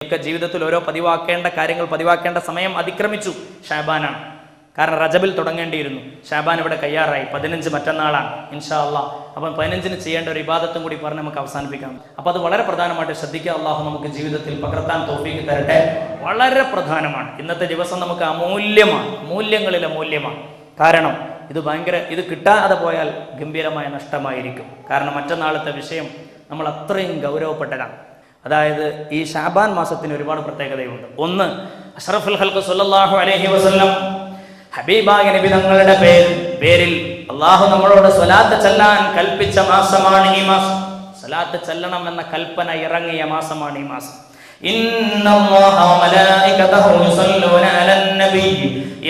ഒക്കെ ജീവിതത്തിൽ ഓരോ പതിവാക്കേണ്ട കാര്യങ്ങൾ പതിവാക്കേണ്ട സമയം അതിക്രമിച്ചു. ഷാബാനാണ്. കാരണം റജബിൽ തുടങ്ങേണ്ടിയിരുന്നു. ഷാബാൻ ഇവിടെ കയ്യാറായി. 15 മറ്റന്നാളാണ് ഇൻഷാ അള്ളാഹ്. അപ്പം 15-ന് ചെയ്യേണ്ട ഒരു ഇബാദത്തും കൂടി പറഞ്ഞ് നമുക്ക് അവസാനിപ്പിക്കാം. അപ്പോൾ അത് വളരെ പ്രധാനമായിട്ട് ശ്രദ്ധിക്കുക. അള്ളാഹു നമുക്ക് ജീവിതത്തിൽ പകർത്താൻ തൗഫീഖ് തരട്ടെ. വളരെ പ്രധാനമാണ്. ഇന്നത്തെ ദിവസം നമുക്ക് അമൂല്യമാണ്, മൂല്യങ്ങളിലെ മൂല്യമാണ്. കാരണം ഇത് കിട്ടാതെ പോയാൽ ഗംഭീരമായ നഷ്ടമായിരിക്കും. കാരണം മറ്റന്നാളത്തെ വിഷയം നമ്മൾ അത്രയും ഗൗരവപ്പെട്ടതാണ്. അതായത് ഈ ഷാബാൻ മാസത്തിന് ഒരുപാട് പ്രത്യേകതയുണ്ട്. ഒന്ന്, അഷ്റഫുൽ ഖൽഖ് സല്ലല്ലാഹു അലൈഹി വസല്ലം ഹബീബായ നബി തങ്ങളുടെ പേരിൽ അള്ളാഹു നമ്മളോട് സ്വലാത്ത് ചൊല്ലാൻ കൽപ്പിച്ച മാസമാണ് ഈ മാസം. സ്വലാത്ത് ചൊല്ലണം എന്ന കൽപ്പന ഇറങ്ങിയ മാസമാണ് ഈ മാസം. ഇന്നല്ലാഹ വമലായികതഹു യുസല്ലൂന അലൻ നബി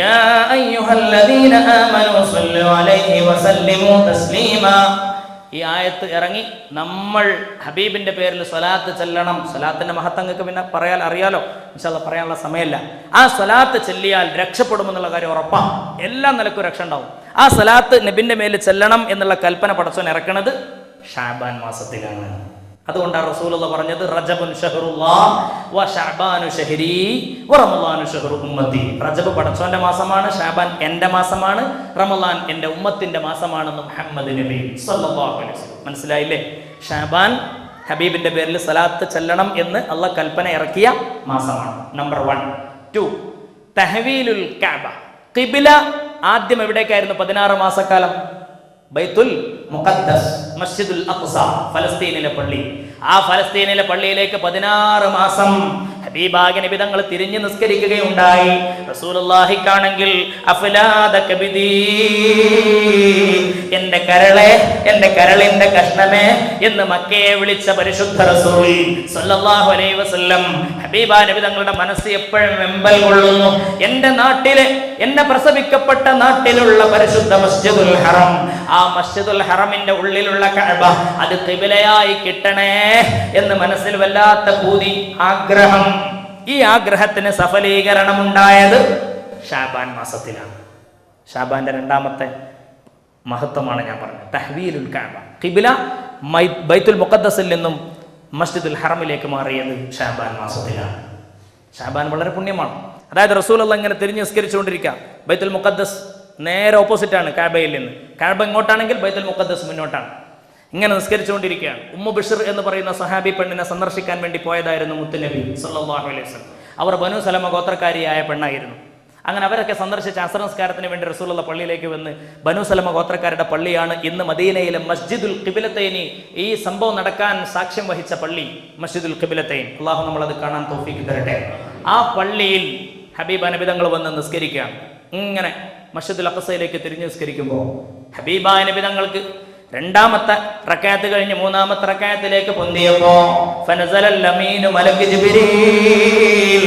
യാ അയ്യുഹല്ലദീന ആമനൂ സ്വല്ലു അലൈഹി വസല്ലിമൂ തസ്ലീമാ. ഈ ആയത്ത് ഇറങ്ങി നമ്മൾ ഹബീബിന്റെ പേരിൽ സ്വലാത്ത് ചെല്ലണം. സ്വലാത്തിന്റെ മഹത്വങ്ങൾക്ക് പിന്നെ പറയാൻ അറിയാലോ, ഇൻഷാല്ലാഹ് പറയാനുള്ള സമയമല്ല. ആ സ്വലാത്ത് ചെല്ലിയാൽ രക്ഷപ്പെടുമെന്നുള്ള കാര്യം ഉറപ്പാണ്. എല്ലാ നിലക്കും രക്ഷ ഉണ്ടാവും. ആ സ്വലാത്ത് നബിന്റെ മേലിൽ ചെല്ലണം എന്നുള്ള കൽപ്പന പടച്ചോൻ ഇറക്കണത് ഷാബാൻ മാസത്തിലാണ്. അതുകൊണ്ടാണ് റസൂലുള്ളാഹി പറഞ്ഞത് റജബുൻ ഷഹ്റുല്ലാഹ് വ ശഅബാനു ഷഹ്രി വ റമളാനു ഷഹ്റു ഉമ്മത്തി. റജബ് പടച്ചോന്റെ മാസമാണ്, ഷാബാൻ എൻ്റെ മാസമാണ്, റമളാൻ എൻ്റെ ഉമ്മത്തിന്റെ മാസമാണെന്ന് മുഹമ്മദ് നബി സല്ലല്ലാഹു അലൈഹി വസല്ലം. മനസ്സിലായില്ലേ? ഷാബാൻ ഹബീബിന്റെ പേരിൽ സ്വലാത്ത് ചെല്ലണം എന്ന് അള്ളാഹ് കൽപ്പന ഇറക്കിയ മാസമാണ്. നമ്പർ 1. 2, തഹ്വീലുൽ കഅബ. ഖിബ്ല ആദ്യം എവിടേക്കായിരുന്നു? 16 മാസക്കാലം ബൈത്തുൽ മുഖദ്ദസ്, മസ്ജിദുൽ അഖ്സ, ഫലസ്തീനിലെ പള്ളി. ആ ഫലസ്തീനിലെ പള്ളിയിലേക്ക് 16 മാസം ഹബീബായ നബി തങ്ങൾ തിരിഞ്ഞു നിസ്കരിക്കുകയുണ്ടായി. റസൂലുള്ളാഹിക്കാണെങ്കിൽ അഫ്ലാദ കബിദി, എൻ്റെ കരളെ, എൻ്റെ കരളിന്റെ കഷ്ണമേ എന്ന് മക്കയെ വിളിച്ച പരിശുദ്ധ റസൂൽ സല്ലല്ലാഹു അലൈഹി വസല്ലം ഹബീബായ നബി തങ്ങളുടെ മനസ്സ് എപ്പോഴും വെമ്പൽ കൊള്ളുന്നു. എൻ്റെ നാട്ടിലെ, എന്നെ പ്രസവിക്കപ്പെട്ട നാട്ടിലുള്ള പരിശുദ്ധ മസ്ജിദുൽ ഹറം, ആ മസ്ജിദുൽ ഹറമിന്റെ ഉള്ളിലുള്ള കഅബ അത് ഖിബ്ലയായി കിട്ടണേ എന്ന് മനസ്സിൽ വല്ലാത്ത പൂതി, ആഗ്രഹം. ഈ ആഗ്രഹത്തിന് സഫലീകരണം ഉണ്ടായത് ഷാബാൻ മാസത്തിലാണ്. ഷാബാന്റെ 2ാമത്തെ മഹത്വമാണ് ഞാൻ പറഞ്ഞത്. തഹ്വീലുൽ കഅബ. ഖിബ്ല ബൈത്തുൽ മുഖദ്ദസിൽ നിന്നും മസ്ജിദുൽ ഹറമിലേക്ക് മാറിയത് ഷാബാൻ മാസത്തിലാണ്. ഷാബാൻ വളരെ പുണ്യമാണ്. അതായത് റസൂലുള്ളാഹി ഇങ്ങനെ തിരിഞ്ഞ് നിസ്കരിച്ചുകൊണ്ടിരിക്കുക. ബൈത്തുൽ മുഖദ്ദസ് നേരെ ഓപ്പോസിറ്റാണ് കഅബയിൽ നിന്ന്. കഅബ ഇങ്ങോട്ടാണെങ്കിൽ ബൈത്തുൽ മുഖദ്ദസ് മുന്നോട്ടാണ്. ഇങ്ങനെ നിസ്കരിച്ചുകൊണ്ടിരിക്കുകയാണ്. ഉമ്മു ബിശ്ർ എന്ന് പറയുന്ന സഹാബി പെണ്ണിനെ സന്ദർശിക്കാൻ വേണ്ടി പോയതായിരുന്നു മുത്തുനബി സല്ലല്ലാഹു അലൈഹി വസല്ലം. അവർ ബനു സലമ ഗോത്രക്കാരിയായ പെണ്ണായിരുന്നു. അങ്ങനെ അവരൊക്കെ സന്ദർശിച്ച അസ്ർ നിസ്കാരത്തിന് വേണ്ടി റസൂലുള്ള പള്ളിയിലേക്ക് വന്ന്, ബനു സലമ ഗോത്രക്കാരുടെ പള്ളിയാണ് ഇന്ന് മദീനയിലെ മസ്ജിദുൽ ഖിബ്ലത്തൈനി, ഈ സംഭവം നടക്കാൻ സാക്ഷ്യം വഹിച്ച പള്ളി മസ്ജിദുൽ ഖിബ്ലത്തൈൻ. അള്ളാഹു നമ്മളത് കാണാൻ തൗഫീഖ് തരട്ടെ. ആ പള്ളിയിൽ ഹബീബ നബി തങ്ങൾ വന്ന് നിസ്കരിക്കുകയാണ്. ഇങ്ങനെ മസ്ജിദുൽ അഖ്സയിലേക്ക് തിരിഞ്ഞ് നിസ്കരിക്കുമ്പോൾ ഹബീബായ നബി തങ്ങൾക്ക് 2ാമത്തെ റക്അത്ത് കഴിഞ്ഞ് 3ാമത്തെ റക്അത്തിലേക്ക് പൊന്തിയപ്പോ ഫനസലൽ അമീനു മലക്ക് ജിബ്രീൽ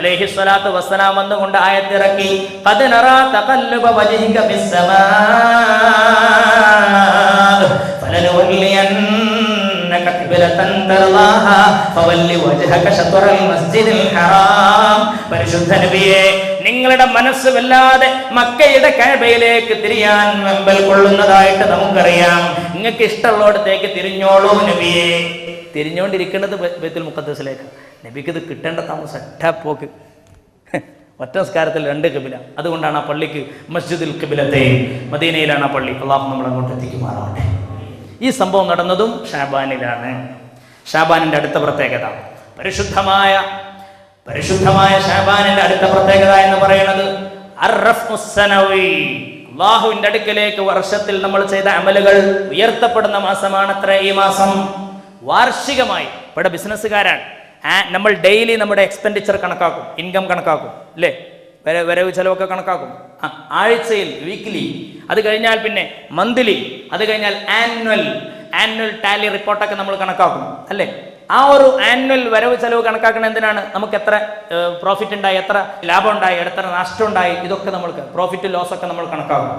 അലൈഹി സ്വലാത്തു വസ്സലാം വന്നുകൊണ്ട് ആയത്തിറക്കി, ഖദ് നറാ തഖല്ലുബ വജ്ഹിക ഫിസ്സമാ ഫലനുവല്ലിയന്നക ഖിബ്ലതൻ തർളാഹാ ഫവല്ലി വജ്ഹക ശത്റൽ മസ്ജിദിൽ ഹറാം. പരിശുദ്ധ നബിയേ, നിങ്ങളുടെ മനസ്സ് വല്ലാതെ മക്കയുടെ കഅബയിലേക്ക് തിരിയാൻ വെമ്പൽ കൊള്ളുന്നതായിട്ട് നമുക്കറിയാം. നിങ്ങൾക്ക് ഇഷ്ടമുള്ളിടത്തേക്ക് തിരിഞ്ഞോളൂ നബിയെ. തിരിഞ്ഞുകൊണ്ടിരിക്കുന്നത് ബൈത്തുൽ മുഖദ്ദസിലേക്ക്. നബിക്ക് ഇത് കിട്ടേണ്ട താമസം ഒറ്റപ്പോക്ക്. ഒറ്റ നിസ്കാരത്തിൽ 2 ഖിബ്ല. അതുകൊണ്ടാണ് ആ പള്ളിക്ക് മസ്ജിദുൽ ഖിബ്ലത്തൈൻ, മദീനയിലാണ് ആ പള്ളി. അള്ളാഹു നമ്മൾ അങ്ങോട്ട് എത്തിക്കുമാറാവട്ടെ. ഈ സംഭവം നടന്നതും ഷാബാനിലാണ്. ഷാബാനിന്റെ അടുത്ത പ്രത്യേകത, പരിശുദ്ധമായ ഷാബാനിന്റെ അടുത്ത പ്രത്യേകത എന്ന് പറയുന്നത് അല്ലാഹുവിന്റെ അടുക്കലേക്ക് വർഷത്തിൽ നമ്മൾ ചെയ്ത അമലുകൾ ഉയർത്തപ്പെടുന്ന മാസമാണത്ര ഈ മാസം. വാർഷികമായി ഇവിടെ ബിസിനസ്സുകാരാണ്, നമ്മൾ ഡെയിലി നമ്മുടെ എക്സ്പെൻഡിച്ചർ കണക്കാക്കും, ഇൻകം കണക്കാക്കും, അല്ലേ? വരവ് ചെലവൊക്കെ കണക്കാക്കും. ആഴ്ചയിൽ, വീക്ക്ലി, അത് കഴിഞ്ഞാൽ പിന്നെ മന്ത്ലി, അത് കഴിഞ്ഞാൽ ആനുവൽ ടാലി റിപ്പോർട്ടൊക്കെ നമ്മൾ കണക്കാക്കും, അല്ലേ? ആ ഒരു ആനുവൽ വരവ് ചെലവ് കണക്കാക്കണം. എന്തിനാണ്? നമുക്ക് എത്ര പ്രോഫിറ്റ് ഉണ്ടായി, എത്ര ലാഭം ഉണ്ടായി, എത്ര നഷ്ടം ഉണ്ടായി, ഇതൊക്കെ നമ്മൾക്ക് പ്രോഫിറ്റ് ലോസ് ഒക്കെ നമ്മൾ കണക്കാക്കും.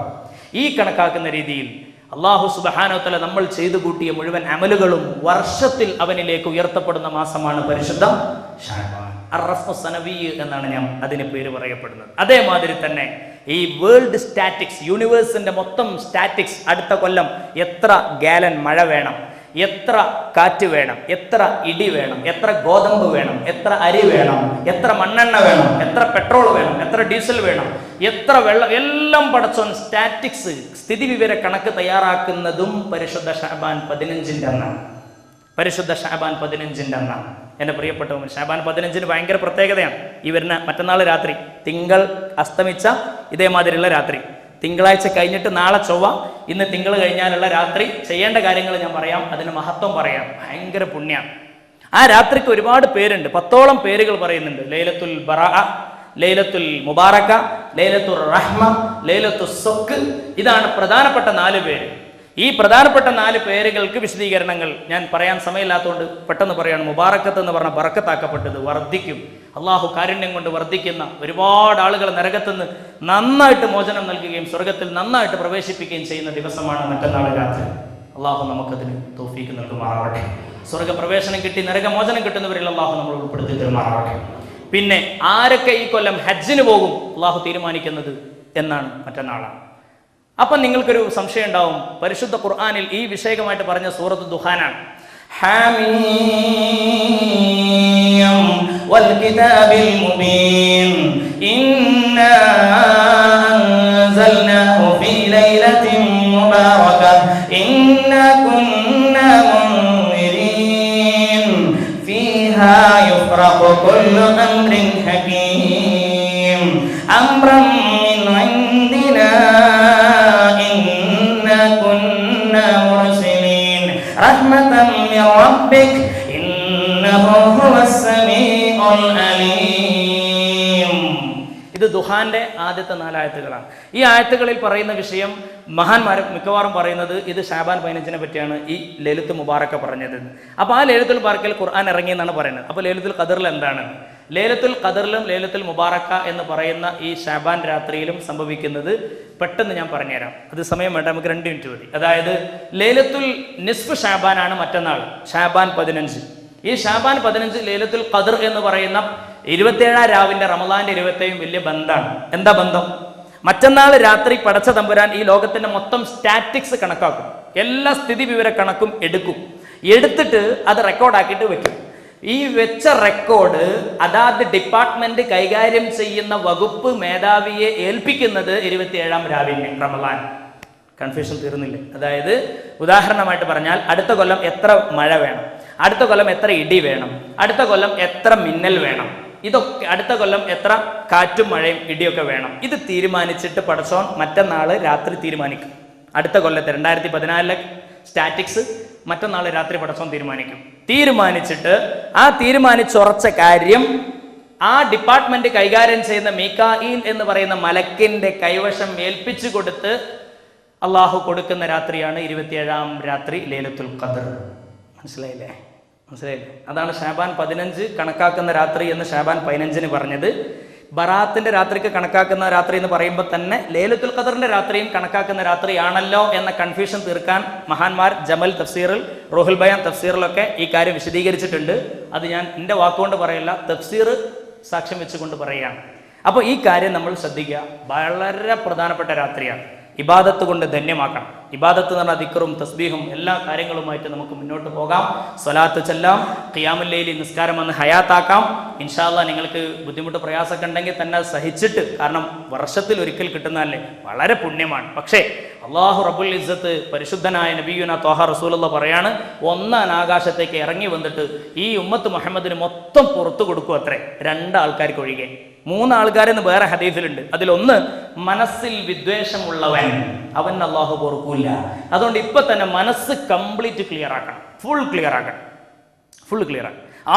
ഈ കണക്കാക്കുന്ന രീതിയിൽ അല്ലാഹു സുബ്ഹാനഹു വ തആല നമ്മൾ ചെയ്തു കൂട്ടിയ മുഴുവൻ അമലുകളും വർഷത്തിൽ അവനിലേക്ക് ഉയർത്തപ്പെടുന്ന മാസമാണ് പരിശുദ്ധ ഷഅബാൻ. അർറഫ്ഉ സനവി എന്നാണ് ഞാൻ അതിന് പേര് പറയപ്പെടുന്നത്. അതേമാതിരി തന്നെ ഈ വേൾഡ് സ്റ്റാറ്റിക്സ്, യൂണിവേഴ്സിന്റെ മൊത്തം സ്റ്റാറ്റിക്സ്, അടുത്ത കൊല്ലം എത്ര ഗാലൻ മഴ വേണം, എത്ര കാറ്റ് വേണം, എത്ര ഇടി വേണം, എത്ര ഗോതമ്പ് വേണം, എത്ര അരി വേണം, എത്ര മണ്ണെണ്ണ വേണം, എത്ര പെട്രോൾ വേണം, എത്ര ഡീസൽ വേണം, എത്ര വെള്ളം, എല്ലാം പടച്ചോൻ സ്റ്റാറ്റിക്സ് സ്ഥിതിവിവര കണക്ക് തയ്യാറാക്കുന്നതും പരിശുദ്ധ ഷഅബാൻ 15-ന്റെ അന്നാണ്. പരിശുദ്ധ ഷഅബാൻ 15-ന്റെ അന്നാണ്. എൻ്റെ പ്രിയപ്പെട്ടവർ, ഷഅബാൻ 15-ന് ഭയങ്കര പ്രത്യേകതയാണ്. ഈ വരുന്ന മറ്റന്നാൾ രാത്രി, തിങ്കൾ അസ്തമിച്ച ഇതേമാതിരിയുള്ള രാത്രി, തിങ്കളാഴ്ച കഴിഞ്ഞിട്ട് നാളെ ചൊവ്വ, ഇന്ന് തിങ്കൾ കഴിഞ്ഞാലുള്ള രാത്രി ചെയ്യേണ്ട കാര്യങ്ങൾ ഞാൻ പറയാം, അതിന് മഹത്വം പറയാം. ഭയങ്കര പുണ്യാണ്. ആ രാത്രിക്ക് ഒരുപാട് പേരുണ്ട്, 10ഓളം പേരുകൾ പറയുന്നുണ്ട്. ലൈലത്തുൽ ബറാഅ, ലൈലത്തുൽ മുബാറക, ലൈലത്തുൽ റഹ്മ, ലൈലത്തുൽ സൊക്ക്. ഇതാണ് പ്രധാനപ്പെട്ട 4 പേര്. ഈ പ്രധാനപ്പെട്ട 4 പേരുകൾക്ക് വിശദീകരണങ്ങൾ ഞാൻ പറയാൻ സമയമില്ലാത്തതുകൊണ്ട് പെട്ടെന്ന് പറയാണ്. മുബാറക്കത്ത് എന്ന് പറഞ്ഞ ബറക്കത്താക്കപ്പെട്ടത്, വർദ്ധിക്കും, അള്ളാഹു കാരുണ്യം കൊണ്ട് വർദ്ധിക്കുന്ന, ഒരുപാട് ആളുകൾ നരകത്തുനിന്ന് നന്നായിട്ട് മോചനം നൽകുകയും സ്വർഗത്തിൽ നന്നായിട്ട് പ്രവേശിപ്പിക്കുകയും ചെയ്യുന്ന ദിവസമാണ് മറ്റന്നാൾ രാത്രി. അള്ളാഹു നമുക്കതിന് തൗഫീക്ക് നൽകുമാറാവട്ടെ. സ്വർഗപ്രവേശനം കിട്ടി നരകമോചനം കിട്ടുന്നവരിൽ അള്ളാഹു നമ്മൾ ഉൾപ്പെടുത്തി തരുമാറാവട്ടെ. പിന്നെ ആരൊക്കെ ഈ കൊല്ലം ഹജ്ജിന് പോകും അള്ളാഹു തീരുമാനിക്കുന്നത് എന്നാണ് മറ്റന്നാളാണ്. അപ്പം നിങ്ങൾക്കൊരു സംശയം ഉണ്ടാവും, പരിശുദ്ധ ഖുർആനിൽ ഈ വിഷയമായിട്ട് പറഞ്ഞ സൂറത്ത് ദുഹാനാണ്. ഹാമീം വൽ കിതാബിൽ മുബീൻ ഇന്നാ അൻസൽനാഹു ഫീ ലൈലത്തിൻ മുബാറകത്ത് ഇന്നാ കുന്നാ മുൻദിരീൻ ഫീഹാ യുഫ്റഖു കുല്ലു അംറിൻ ഹകീം അംറൻ മിൻ ഇൻദിനാ റഹ്മതൻ മിൻ റബ്ബിക് ഇന്നഹു ഹുവസ് സമീഉൽ അലീം. ഇത് ദുഹാന്റെ ആദ്യത്തെ 4 ആയത്തുകളാണ്. ഈ ആയത്തുകളിൽ പറയുന്ന വിഷയം മഹാന്മാർ മിക്കവാറും പറയുന്നത് ഇത് ഷഅബാൻ 15-നെ പറ്റിയാണ് ഈ ലൈലത്തുൽ മുബാറക പറഞ്ഞത്. അപ്പോൾ ആ ലൈലത്തുൽ മുബാറക്കയിൽ ഖുർആൻ ഇറങ്ങിയെന്നാണ് പറയുന്നത്. അപ്പോൾ ലൈലത്തുൽ ഖദറിൽ എന്താണ്? ലൈലത്തുൽ ഖദറിലും ലൈലത്തുൽ മുബാറക എന്ന് പറയുന്ന ഈ ഷഅബാൻ രാത്രിയിലും സംഭവിക്കുന്നത് പെട്ടെന്ന് ഞാൻ പറഞ്ഞുതരാം. അത് സമയം വേണ്ട, നമുക്ക് 2 മിനിറ്റ് മതി. അതായത് ലൈലത്തുൽ നിസ്ഫ് ഷഅബാനാണ് മറ്റന്നാൾ, ഷഅബാൻ 15. ഈ ഷഅബാൻ 15 ലൈലത്തുൽ ഖദർ എന്ന് പറയുന്ന 27-ാം രാവിന്റെ റമളാന്റെ 27 വലിയ ബന്ധമാണ്. എന്താ ബന്ധം? മറ്റന്നാൾ രാത്രി പടച്ച തമ്പുരാൻ ഈ ലോകത്തിന്റെ മൊത്തം സ്റ്റാറ്റിക്സ് കണക്കാക്കും, എല്ലാ സ്ഥിതി വിവര കണക്കും എടുത്തിട്ട് അത് റെക്കോർഡാക്കിയിട്ട് വെക്കും. ഈ വെച്ച റെക്കോർഡ് അതാത് ഡിപ്പാർട്ട്മെന്റ് കൈകാര്യം ചെയ്യുന്ന വകുപ്പ് മേധാവിയെ ഏൽപ്പിക്കുന്നത് 27-ാം രാവിലെ റമളാൻ. കൺഫ്യൂഷൻ തീർന്നില്ലേ? അതായത് ഉദാഹരണമായിട്ട് പറഞ്ഞാൽ, അടുത്ത കൊല്ലം എത്ര മഴ വേണം, അടുത്ത കൊല്ലം എത്ര ഇടി വേണം, അടുത്ത കൊല്ലം എത്ര മിന്നൽ വേണം, ഇതൊക്കെ അടുത്ത കൊല്ലം എത്ര കാറ്റും മഴയും ഇടിയൊക്കെ വേണം, ഇത് തീരുമാനിച്ചിട്ട് പടച്ചോൻ മറ്റന്നാള് രാത്രി തീരുമാനിക്കും. അടുത്ത കൊല്ലത്തെ 2014 സ്റ്റാറ്റിക്സ് മറ്റന്നാൾ രാത്രി പടച്ചോൻ തീരുമാനിച്ചിട്ട് ആ തീരുമാനിച്ചുറച്ച കാര്യം ആ ഡിപ്പാർട്ട്മെന്റ് കൈകാര്യം ചെയ്യുന്ന മീകായിൽ എന്ന് പറയുന്ന മലക്കിന്റെ കൈവശം ഏൽപ്പിച്ചു കൊടുത്ത് അള്ളാഹു കൊടുക്കുന്ന രാത്രിയാണ് 27-ാം രാത്രി ലൈലത്തുൽ ഖദർ. മനസ്സിലായില്ലേ? അതാണ് ഷഅബാൻ 15 കണക്കാക്കുന്ന രാത്രി എന്ന് ഷഅബാൻ 15-ന് പറഞ്ഞത്. ബറാത്തിന്റെ രാത്രിക്ക് കണക്കാക്കുന്ന രാത്രി എന്ന് പറയുമ്പോൾ തന്നെ ലൈലത്തുൽ ഖദറിന്റെ രാത്രിയും കണക്കാക്കുന്ന രാത്രിയാണല്ലോ എന്ന കൺഫ്യൂഷൻ തീർക്കാൻ മഹാന്മാർ ജമൽ തഫ്സീറിൽ, റൂഹുൽ ബയാൻ തഫ്സീറിലൊക്കെ ഈ കാര്യം വിശദീകരിച്ചിട്ടുണ്ട്. അത് ഞാൻ എൻ്റെ വാക്കുകൊണ്ട് പറയില്ല, തഫ്സീർ സാക്ഷ്യം വെച്ചുകൊണ്ട് പറയുകയാണ്. അപ്പോൾ ഈ കാര്യം നമ്മൾ ശ്രദ്ധിക്കുക, വളരെ പ്രധാനപ്പെട്ട രാത്രിയാണ്. ഇബാദത്ത് കൊണ്ട് ധന്യമാക്കണം. ഇബാദത്ത് എന്ന് പറഞ്ഞാൽ ദിക്റും തസ്ബീഹും എല്ലാ കാര്യങ്ങളുമായിട്ട് നമുക്ക് മുന്നോട്ട് പോകാം. സ്വലാത്ത് ചെല്ലാം, ഖിയാമുൽ ലൈലി നിസ്കാരം വന്ന് ഹയാത്താക്കാം. ഇൻഷാ അല്ലാഹ് നിങ്ങൾക്ക് ബുദ്ധിമുട്ട് പ്രയാസമൊക്കെ ഉണ്ടെങ്കിൽ തന്നെ സഹിച്ചിട്ട്, കാരണം വർഷത്തിൽ ഒരിക്കൽ കിട്ടുന്നതല്ലേ, വളരെ പുണ്യമാണ്. പക്ഷേ അള്ളാഹു റബ്ബുൽ ഇസ്സത്ത് പരിശുദ്ധനായ നബിയുന ത്വാഹ റസൂലുള്ളാഹി പറയാണ്, ഒന്നാം ആകാശത്തേക്ക് ഇറങ്ങി വന്നിട്ട് ഈ ഉമ്മത്ത് മുഹമ്മദിന് മൊത്തം പുറത്തു കൊടുക്കും അത്രേ, 2 ആൾക്കാർക്ക് ഒഴികെ. 3 ആൾക്കാരെന്ന് വേറെ ഹദീസിലുണ്ട്. അതിലൊന്ന് മനസ്സിൽ വിദ്വേഷമുള്ളവൻ, അവൻ അള്ളാഹു പൊറുക്കൂല. അതുകൊണ്ട് ഇപ്പൊ തന്നെ മനസ്സ് കംപ്ലീറ്റ് ക്ലിയർ ആക്കണം, ഫുൾ ക്ലിയർ ആക്കണം.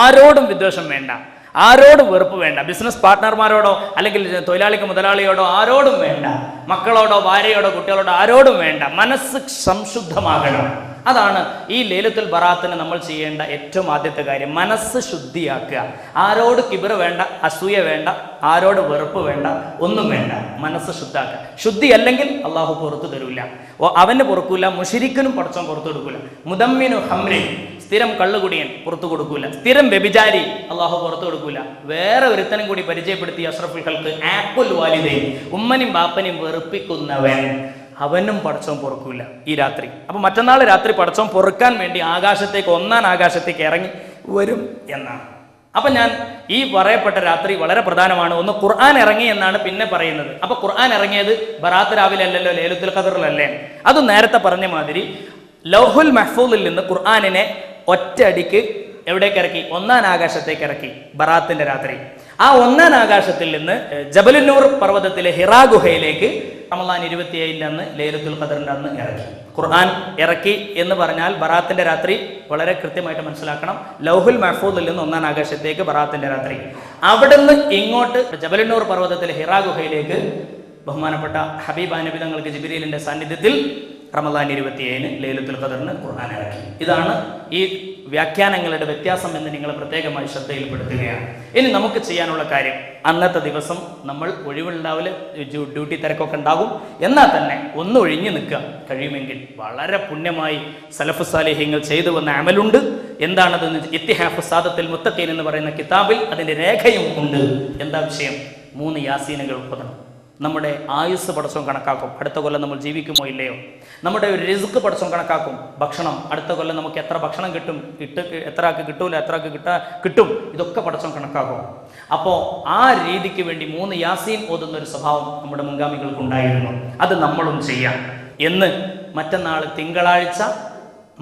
ആരോടും വിദ്വേഷം വേണ്ട, ആരോടും വെറുപ്പ് വേണ്ട. ബിസിനസ് പാർട്ട്ണർമാരോടോ അല്ലെങ്കിൽ തൊഴിലാളിക്ക് മുതലാളിയോടോ ആരോടും വേണ്ട, മക്കളോടോ ഭാര്യയോടോ കുട്ടികളോടോ ആരോടും വേണ്ട. മനസ്സ് സംശുദ്ധമാകണം. അതാണ് ഈ ലൈലത്തുൽ ബറാത്തിന് നമ്മൾ ചെയ്യേണ്ട ഏറ്റവും ആദ്യത്തെ കാര്യം. മനസ്സ് ശുദ്ധിയാക്കുക. ആരോട് കിബിറ് വേണ്ട, അസൂയ വേണ്ട, ആരോട് വെറുപ്പ് വേണ്ട, ഒന്നും വേണ്ട. മനസ്സ് ശുദ്ധാക്കുക. ശുദ്ധി അല്ലെങ്കിൽ അള്ളാഹു പുറത്തു തരൂല. അവന് പൊറുക്കൂല, മുശ്രിക്കിനും പടച്ചോൻ പുറത്തു കൊടുക്കൂല. മുദമ്മിനു ഹംറിൻ, സ്ഥിരം കള്ളുകുടിയൻ പുറത്തു കൊടുക്കൂല. സ്ഥിരം വ്യഭിചാരി അള്ളാഹു പുറത്തു കൊടുക്കൂല. വേറെ ഒരുത്തനും കൂടി പരിചയപ്പെടുത്തി അഷ്റഫുൽ ഖൽഖ്, ആഖുൽ വാലിദൈൻ, ഉമ്മനും ബാപ്പനും വെറുപ്പിക്കുന്നവൻ, അവനും പടച്ചോൻ പൊറുക്കൂല ഈ രാത്രി. അപ്പൊ മറ്റന്നാൾ രാത്രി പടച്ചോൻ പൊറുക്കാൻ വേണ്ടി ആകാശത്തേക്ക്, ഒന്നാം ആകാശത്തേക്ക് ഇറങ്ങി വരും എന്നാണ്. അപ്പൊ ഞാൻ ഈ പറയപ്പെട്ട രാത്രി വളരെ പ്രധാനമാണ്. ഒന്ന്, ഖുർആൻ ഇറങ്ങി എന്നാണ് പിന്നെ പറയുന്നത്. അപ്പൊ ഖുർആൻ ഇറങ്ങിയത് ബറാത്ത് രാവിലെ അല്ലല്ലോ, ലൈലത്തുൽ ഖദറിലല്ലേ? അത് നേരത്തെ പറഞ്ഞ മാതിരി ലൗഹുൽ മഹ്ഫൂദിൽ നിന്ന് ഖുർആനിനെ ഒറ്റയടിക്ക് എവിടേക്ക് ഇറക്കി? ഒന്നാം ആകാശത്തേക്ക് ഇറക്കി ബറാത്തിന്റെ രാത്രി. ആ ഒന്നാം ആകാശത്തിൽ നിന്ന് ജബലുന്നൂർ പർവ്വതത്തിലെ ഹിറാ ഗുഹയിലേക്ക് റമളാൻ 27 അന്ന്, ലൈലത്തുൽ ഖദറിന്റെ അന്ന് ഇറക്കി. ഖുർആൻ ഇറക്കി എന്ന് പറഞ്ഞാൽ ബറാത്തിന്റെ രാത്രി വളരെ കൃത്യമായിട്ട് മനസ്സിലാക്കണം. ലൗഹുൽ മഹ്ഫൂദിൽ നിന്ന് ഒന്നാം ആകാശത്തേക്ക് ബറാത്തിന്റെ രാത്രി, അവിടുന്ന് ഇങ്ങോട്ട് ജബലുന്നൂർ പർവ്വതത്തിലെ ഹിറാ ഗുഹയിലേക്ക് ബഹുമാനപ്പെട്ട ഹബീബ നബി തങ്ങൾക്ക് ജിബ്രീലിന്റെ സാന്നിധ്യത്തിൽ റമളാൻ 27 ലൈലത്തുൽ ഖദറിന് ഖുർആൻ ഇറക്കി. ഇതാണ് ഈ വ്യാഖ്യാനങ്ങളുടെ വ്യത്യാസം എന്ന് നിങ്ങൾ പ്രത്യേകമായി ശ്രദ്ധയിൽപ്പെടുത്തുകയാണ്. ഇനി നമുക്ക് ചെയ്യാനുള്ള കാര്യം, അന്നത്തെ ദിവസം നമ്മൾ ഒഴിവുണ്ടാവില്ല, ഡ്യൂട്ടി തിരക്കൊക്കെ ഉണ്ടാകും. എന്നാൽ തന്നെ ഒന്ന് ഒഴിഞ്ഞു നിൽക്കുക. കഴിയുമെങ്കിൽ വളരെ പുണ്യമായി സലഫ് സാലിഹ്യങ്ങൾ ചെയ്തു വന്ന അമലുണ്ട്. എന്താണതെന്ന് ഇത്തിഹാഫ് സാദത്തുൽ മുത്തഖീൻ എന്ന് പറയുന്ന കിതാബിൽ അതിൻ്റെ രേഖയും ഉണ്ട്. എന്താ വിഷയം? 3 യാസീനുകൾ ഓതണം. നമ്മുടെ ആയുസ് പടച്ചോൻ കണക്കാക്കും, അടുത്ത കൊല്ലം നമ്മൾ ജീവിക്കുമോ ഇല്ലയോ. നമ്മുടെ ഒരു റിസ്ക് പടച്ചോൻ കണക്കാക്കും. ഭക്ഷണം, അടുത്ത കൊല്ലം നമുക്ക് എത്ര ഭക്ഷണം കിട്ടും, എത്ര ആൾക്ക് കിട്ടൂല, എത്ര ആൾക്ക് കിട്ടും, ഇതൊക്കെ പടച്ചോൻ കണക്കാക്കും. അപ്പോൾ ആ രീതിക്ക് വേണ്ടി 3 യാസീൻ ഓതുന്ന ഒരു സ്വഭാവം നമ്മുടെ മുൻഗാമികൾക്ക് ഉണ്ടായിരുന്നു. അത് നമ്മളും ചെയ്യാം. എന്ന് മറ്റന്നാൾ തിങ്കളാഴ്ച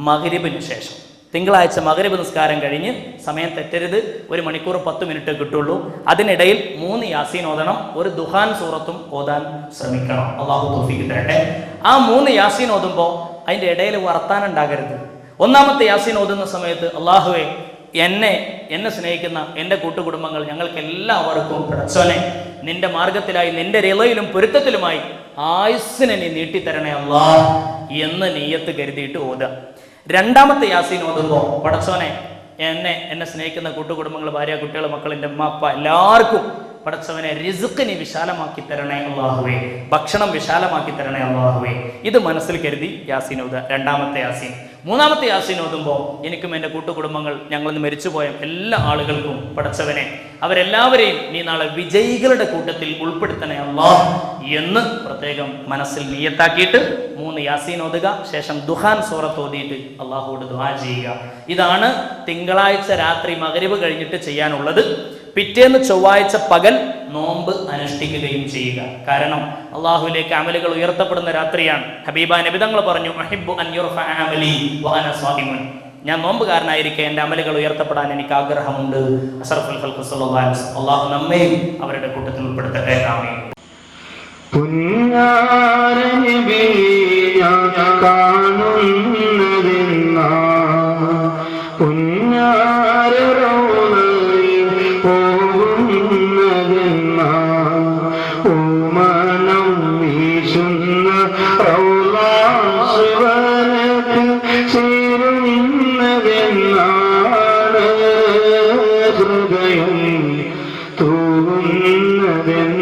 മഗ്രിബിന് ശേഷം, തിങ്കളാഴ്ച മഗ്രിബ് നിസ്കാരം കഴിഞ്ഞ്, സമയം തെറ്റരുത്, 1 മണിക്കൂർ 10 മിനിറ്റ് കിട്ടുള്ളൂ. അതിനിടയിൽ 3 യാസീൻ ഓതണം. ഒരു ദുഹാൻ സൂറത്തും ഓതാൻ ശ്രമിക്കണം. അള്ളാഹു തൗഫീഖ് തരട്ടെ. ആ 3 യാസീൻ ഓതുമ്പോൾ അതിൻ്റെ ഇടയിൽ വർത്താനം ഉണ്ടാകരുത്. ഒന്നാമത്തെ യാസീൻ ഓതുന്ന സമയത്ത്, അള്ളാഹുവേ, എന്നെ സ്നേഹിക്കുന്ന എൻ്റെ കൂട്ടുകുടുംബങ്ങൾ, ഞങ്ങൾക്ക് എല്ലാവർക്കും പടച്ചോനെ നിന്റെ മാർഗത്തിലായി, നിന്റെ റിളയിലും പൊരുത്തത്തിലുമായി ആയുസ്സിനെ നീ നീട്ടിത്തരണേ അല്ലാഹ് എന്ന് നിയ്യത്ത് കരുതിയിട്ട് ഓതുക. രണ്ടാമത്തെ യാസീൻ ഓതുമ്പോൾ, പടച്ചോനെ എന്നെ സ്നേഹിക്കുന്ന കൂട്ടുകുടുംബങ്ങൾ, ഭാര്യ, കുട്ടികൾ, മക്കൾ, എൻ്റെ അമ്മ അപ്പ എല്ലാവർക്കും പടച്ചവനെ റിസ്ഖിനെ വിശാലമാക്കി തരണേ അല്ലാഹുവേ, ഭക്ഷണം വിശാലമാക്കി തരണേ അല്ലാഹുവേ. ഇത് മനസ്സിൽ കരുതി യാസീൻ ഓതുക. രണ്ടാമത്തെ യാസീൻ. മൂന്നാമത്തെ യാസീൻ ഓതുമ്പോൾ, എനിക്കും എൻ്റെ കൂട്ടുകുടുംബങ്ങൾ, ഞങ്ങളിന്ന് മരിച്ചുപോയ എല്ലാ ആളുകൾക്കും പടച്ചവനെ അവരെല്ലാവരെയും നീ നാളെ വിജയികളുടെ കൂട്ടത്തിൽ ഉൾപ്പെടുത്തണേ അല്ലാഹ് എന്ന് പ്രത്യേകം മനസ്സിൽ നിയ്യത്താക്കിയിട്ട് 3 യാസീൻ ഓതുക. ശേഷം ദുഹാൻ സൂറത്ത് ഓതിയിട്ട് അള്ളാഹുവോട് ദുആ ചെയ്യുക. ഇതാണ് തിങ്കളാഴ്ച രാത്രി മഗ്രിബ് കഴിഞ്ഞിട്ട് ചെയ്യാനുള്ളത്. പിറ്റേന്ന് ചൊവ്വാഴ്ച പകൽ നോമ്പ് അനുഷ്ഠിക്കുകയും ചെയ്യുക. കാരണം അള്ളാഹുവിലേക്ക് അമലുകൾ ഉയർത്തപ്പെടുന്ന രാത്രിയാണ്. ഹബീബ നബി തങ്ങൾ പറഞ്ഞു, അഹിബ്ബു അൻ യുർഫഅ അമലി വഅന സ്വാഇമുൻ, ഞാൻ നോമ്പുകാരനായിരിക്കെ എൻ്റെ അമലുകൾ ഉയർത്തപ്പെടാൻ എനിക്ക് ആഗ്രഹമുണ്ട്. അഷ്റഫുൽ ഖൽഖ് സ്വല്ലല്ലാഹു അലൈഹി വസല്ലം അള്ളാഹു നമ്മയും അവരുടെ കൂട്ടത്തിൽ ഉൾപ്പെടുത്തട്ടെ. ആമീൻ. ഹൃദയം തൂങ്ങുന്നതെന്ന്